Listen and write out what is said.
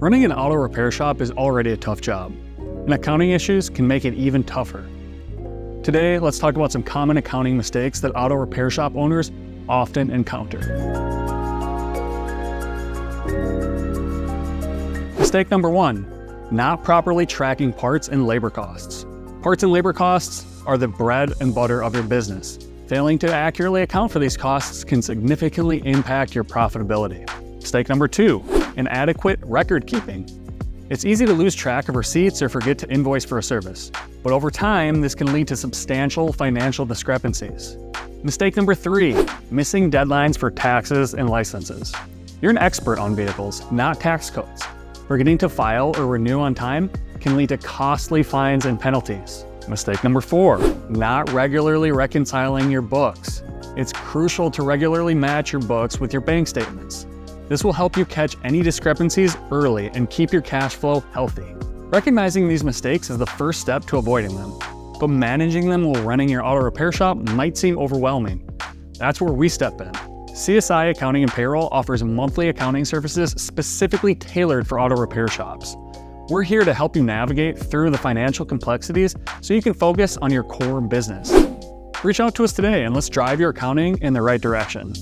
Running an auto repair shop is already a tough job, and accounting issues can make it even tougher. Today, let's talk about some common accounting mistakes that auto repair shop owners often encounter. Mistake number 1, not properly tracking parts and labor costs. Parts and labor costs are the bread and butter of your business. Failing to accurately account for these costs can significantly impact your profitability. Mistake number 2, inadequate record keeping. It's easy to lose track of receipts or forget to invoice for a service, but over time, this can lead to substantial financial discrepancies. Mistake number 3, missing deadlines for taxes and licenses. You're an expert on vehicles, not tax codes. Forgetting to file or renew on time can lead to costly fines and penalties. Mistake number 4, not regularly reconciling your books. It's crucial to regularly match your books with your bank statements. This will help you catch any discrepancies early and keep your cash flow healthy. Recognizing these mistakes is the first step to avoiding them, but managing them while running your auto repair shop might seem overwhelming. That's where we step in. CSI Accounting and Payroll offers monthly accounting services specifically tailored for auto repair shops. We're here to help you navigate through the financial complexities so you can focus on your core business. Reach out to us today and let's drive your accounting in the right direction.